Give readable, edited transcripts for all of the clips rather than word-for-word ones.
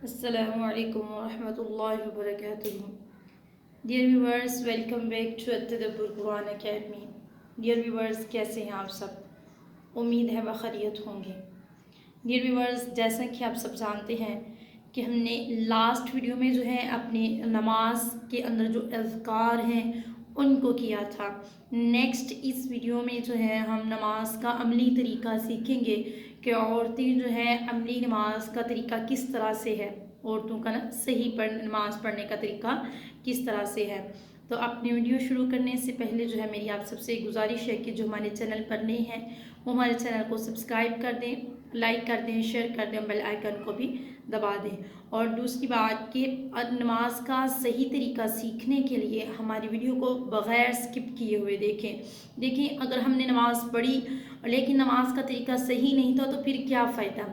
Assalamu alaikum wa rahmatullahi wa barakatuh. Dear viewers, welcome back to At-Tadabbur Quran Academy. Dear viewers, कैसे हैं आप सब? उम्मीद है बखैरियत होंगे. Dear viewers, जैसा कि आप सब जानते हैं कि हमने लास्ट वीडियो में जो है अपने नमाज के अंदर जो अज़कार हैं उनको किया था. नेक्स्ट इस वीडियो में जो है हम नमाज का अमली तरीका सीखेंगे कि औरतें जो है अमली नमाज का तरीका किस तरह से है, औरतों का ना सही नमाज पढ़ने का तरीका किस तरह से है. तो अपनी वीडियो शुरू करने से पहले जो है मेरी आप सबसे गुजारिश है कि जो हमारे चैनल पर नए हैं वो हमारे चैनल को सब्सक्राइब कर दें, लाइक कर दें, शेयर कर दें, बेल आइकन को भी दबा दें. और दूसरी बात कि नमाज का सही तरीका सीखने के लिए हमारी वीडियो को बग़ैर स्किप किए हुए देखें. अगर हमने नमाज़ पढ़ी लेकिन नमाज का तरीका सही नहीं था तो फिर क्या फ़ायदा.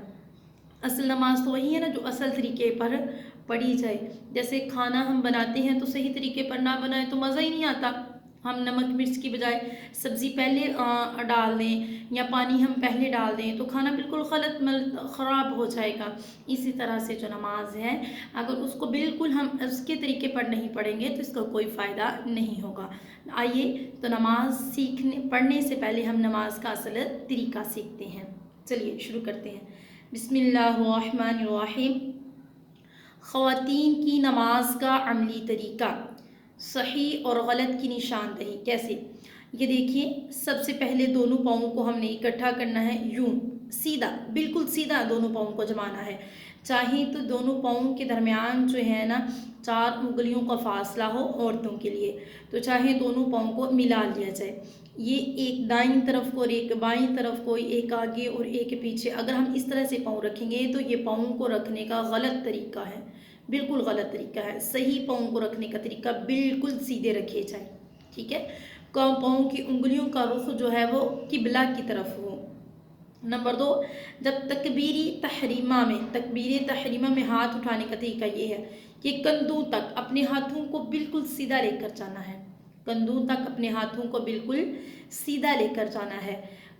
असल नमाज तो वही है ना जो असल तरीके पर पढ़ी जाए. जैसे खाना हम बनाते हैं तो सही तरीके पर ना बनाए तो मज़ा ही नहीं आता. हम नमक मिर्च की बजाय सब्ज़ी पहले डाल दें या पानी हम पहले डाल दें तो खाना बिल्कुल ख़राब हो जाएगा. इसी तरह से जो नमाज है अगर उसको बिल्कुल हम उसके तरीके पर नहीं पढ़ेंगे तो इसका कोई फ़ायदा नहीं होगा. आइए तो नमाज पढ़ने से पहले हम नमाज का असल तरीका सीखते हैं. चलिए शुरू करते हैं. बिस्मिल्लाहिर्रहमानिर्रहीम. ख़वातीन की नमाज का अमली तरीका, सही और गलत की निशानदही कैसे. ये देखिए, सबसे पहले दोनों पाँवों को हमने इकट्ठा करना है. यूं सीधा, बिल्कुल सीधा दोनों पाँवों को जमाना है. चाहे तो दोनों पाँवों के दरमियान जो है ना 4 उंगलियों का फासला हो औरतों के लिए, तो चाहे दोनों पाँवों को मिला लिया जाए. ये एक दाईं तरफ को और एक बाईं तरफ को, एक आगे और एक पीछे. अगर हम इस तरह से पाँव रखेंगे तो ये पाँवों को रखने का गलत तरीका है, बिल्कुल गलत तरीका है. सही पाँव को रखने का तरीका बिल्कुल सीधे रखे जाए. ठीक है. पाँव की उंगलियों का रुख जो है वो किबला की तरफ हो. नंबर 2, जब तकबीर तहरीमा में हाथ उठाने का तरीका ये है कि कंधों तक अपने हाथों को बिल्कुल सीधा लेकर जाना है. कंधों तक अपने हाथों को बिल्कुल सीधा लेकर जाना है.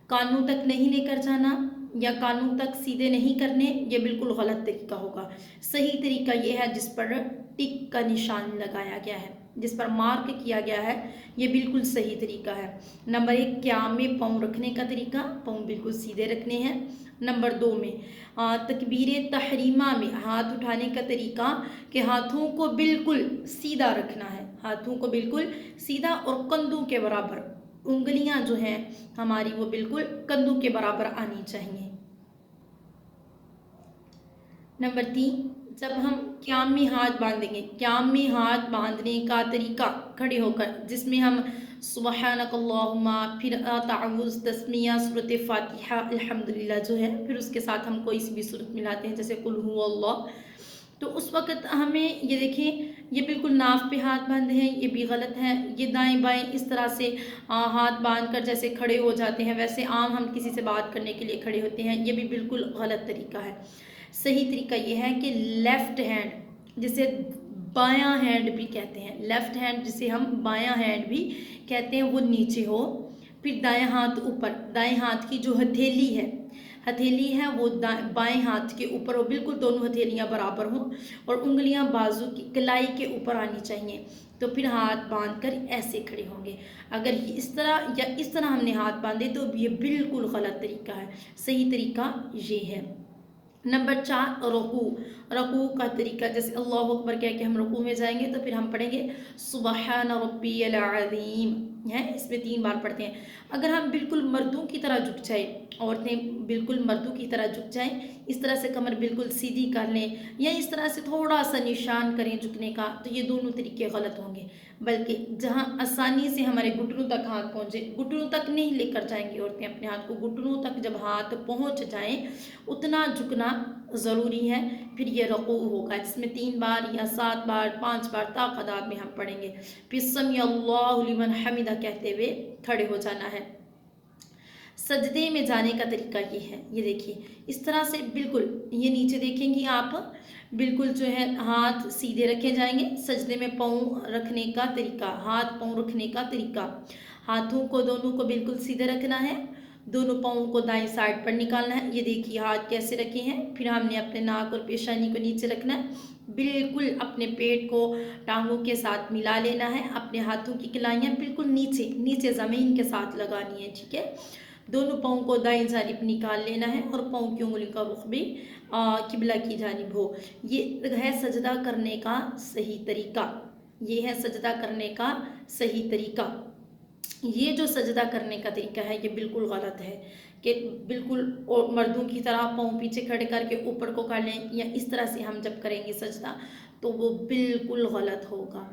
कानों तक नहीं लेकर जाना या कानों तक सीधे नहीं करने, ये बिल्कुल गलत तरीका होगा. सही तरीका ये है जिस पर टिक का निशान लगाया गया है, जिस पर मार्क किया गया है, ये बिल्कुल सही तरीका है. नंबर 1, क़याम में पाँव रखने का तरीका, पाँव बिल्कुल सीधे रखने हैं. नंबर 2 में तकबीर तहरीमा में हाथ उठाने का तरीका कि हाथों को बिल्कुल सीधा रखना है, हाथों को बिल्कुल सीधा और कंधों के बराबर. उंगलियां जो हैं हमारी वो बिल्कुल कंधों के बराबर आनी चाहिए. नंबर 3, जब हम क़याम में हाथ बांधेंगे, क़याम में हाथ बांधने का तरीका खड़े होकर, जिसमें हम सुब्हानकल्लाहुम्मा, फिर ताउज़, तस्मिया, सूरत फातिहा, अल्हम्दुलिल्लाह जो है, फिर उसके साथ हम कोई सी भी सूरत मिलाते हैं जैसे कुल हुवल्लाह. तो उस वक़्त हमें ये देखें, ये बिल्कुल नाफ पे हाथ बांधे हैं, ये भी गलत है. ये दाएं बाएं इस तरह से हाथ बांध कर जैसे खड़े हो जाते हैं, वैसे आम हम किसी से बात करने के लिए खड़े होते हैं, ये भी बिल्कुल गलत तरीका है. सही तरीका ये है कि लेफ़्ट हैंड, जिसे बायां हैंड भी कहते हैं, लेफ़्ट हैंड जिसे हम बायां हैंड भी कहते हैं, वो नीचे हो. फिर दाएं हाथ ऊपर, दाएं हाथ की जो हथेली है वो बाएं हाथ के ऊपर हो, बिल्कुल दोनों हथेलियां बराबर हों और उंगलियां बाजू की कलाई के ऊपर आनी चाहिए. तो फिर हाथ बांधकर ऐसे खड़े होंगे. अगर इस तरह या इस तरह हमने हाथ बांधे तो ये बिल्कुल गलत तरीका है. सही तरीका ये है. नंबर 4, रकू का तरीका, जैसे अल्लाह अकबर कह के हम रकू में जाएंगे तो फिर हम पढ़ेंगे सुबहान रब्बियल अज़ीम है. इसमें 3 बार पढ़ते हैं. अगर हम बिल्कुल मर्दों की तरह झुक जाए, औरतें बिल्कुल मर्दों की तरह झुक जाएं, इस तरह से कमर बिल्कुल सीधी कर लें या इस तरह से थोड़ा सा निशान करें झुकने का, तो ये दोनों तरीके गलत होंगे. बल्कि जहाँ आसानी से हमारे घुटनों तक हाथ पहुँचे, घुटनों तक नहीं लेकर जाएंगी औरतें अपने हाथ को, घुटनों तक जब हाथ पहुँच जाएं उतना झुकना ज़रूरी है. फिर ये रकू होगा जिसमें 3 बार या 7 बार 5 बार ताक़दाद में हम पढ़ेंगे. फिर समी अल्लाहु लिमन हमिदा कहते हुए खड़े हो जाना है. सजदे में जाने का तरीका ये है. ये देखिए, इस तरह से बिल्कुल ये नीचे देखेंगी आप, बिल्कुल जो है हाथ सीधे रखे जाएंगे. सजदे में पाँव रखने का तरीका, हाथ पाँव रखने का तरीका, हाथों को दोनों को बिल्कुल सीधे रखना है. दोनों पाँवों को दाएं साइड पर निकालना है। ये देखिए हाथ कैसे रखे हैं। फिर हमने अपने नाक और पेशानी को नीचे रखना है। बिल्कुल अपने पेट को टांगों के साथ मिला लेना है। अपने हाथों की किलाइयाँ बिल्कुल नीचे नीचे ज़मीन के साथ लगानी है, ठीक है। दोनों पाँव को दाएं जानिब निकाल लेना है और पाँव की उंगली का रुख भी किबला की जानिब हो। ये है सजदा करने का सही तरीका। ये है सजदा करने का सही तरीका। ये जो सजदा करने का तरीका है ये बिल्कुल गलत है कि बिल्कुल मर्दों की तरह पाँव पीछे खड़े करके ऊपर को कर लें, या इस तरह से हम जब करेंगे सजदा तो वो बिल्कुल गलत होगा।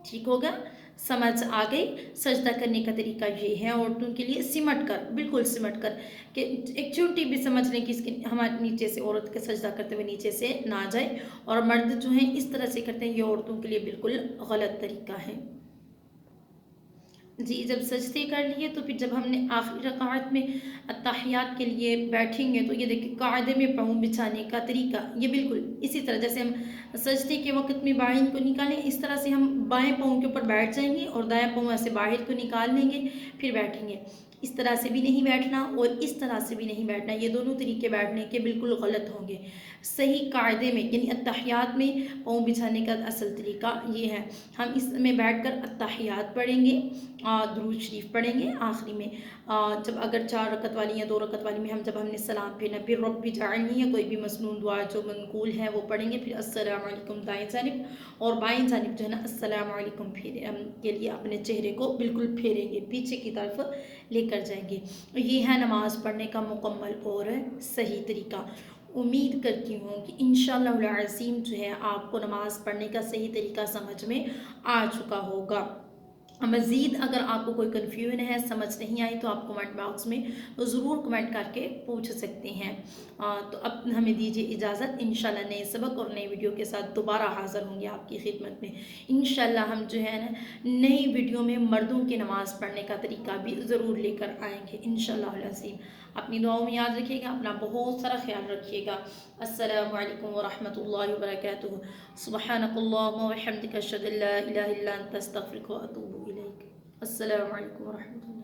ठीक होगा, समझ आ गई। सजदा करने का तरीका ये है औरतों के लिए, सिमट कर, बिल्कुल सिमट कर, कि एक छोटी भी समझ लें कि इसके हमारे नीचे से औरत के सजदा करते हुए नीचे से ना जाए, और मर्द जो हैं इस तरह से करते हैं, ये औरतों के लिए बिल्कुल गलत तरीका है जी। जब सजदे कर लिए तो फिर जब हमने आखिरी रकात में अत्तहियात के लिए बैठेंगे तो ये देखिए कायदे में पाँव बिछाने का तरीका ये बिल्कुल इसी तरह, जैसे हम सजदे के वक्त में बाहिन को निकालें इस तरह से हम बाएं पाँव के ऊपर बैठ जाएंगे और दाएं पाँव ऐसे बाहर को निकाल लेंगे, फिर बैठेंगे। इस तरह से भी नहीं बैठना और इस तरह से भी नहीं बैठना, ये दोनों तरीके बैठने के बिल्कुल गलत होंगे। सही कायदे में यानी अत्तहियात में पाँव बिछाने का असल तरीका ये है। हम इसमें बैठकर अत्तहियात पढ़ेंगे, दुरूद शरीफ पढ़ेंगे आखिरी में। जब अगर 4 रकत वाली या 2 रकत वाली में हम जब हमने सलाम फेरना, फिर रब्बी जअलनी या कोई भी मसनून दुआ जो मनकूल है वो पढ़ेंगे, फिर अस्सलामु अलैकुम दाएं जानिब, और बाएं जानिब जो है ना अस्सलामु अलैकुम के लिए अपने चेहरे को बिल्कुल फेरेंगे, पीछे की तरफ लेकर जाएंगे। ये है नमाज़ पढ़ने का मुकम्मल और सही तरीका। उम्मीद करती हूँ कि इंशाअल्लाह अज़ीम जो है आपको नमाज़ पढ़ने का सही तरीका समझ में आ चुका होगा। मज़ीद अगर आपको कोई कन्फ्यूजन है, समझ नहीं आई, तो आप कमेंट बॉक्स में ज़रूर कमेंट करके पूछ सकते हैं। तो अब हमें दीजिए इजाज़त। इंशाल्लाह नए सबक और नई वीडियो के साथ दोबारा हाज़िर होंगे आपकी खिदमत में। इंशाल्लाह हम जो है ना नई वीडियो में मर्दों की नमाज़ पढ़ने का तरीका भी ज़रूर लेकर आएंगे इंशाल्लाह अज़ीम। अपनी दुआओं में याद रखिएगा, अपना बहुत सारा ख्याल रखिएगा। अस्सलामु अलैकुम व रहमतुल्लाहि व बरकातुहू। सुब्हानकल्लाहुम्मा व बिहम्दिका अशहदु अल्ला इलाहा इल्ला अंता अस्तगफिरुका व अतूबु इलैक। अस्सलामु अलैकुम व रहमतुल्लाह।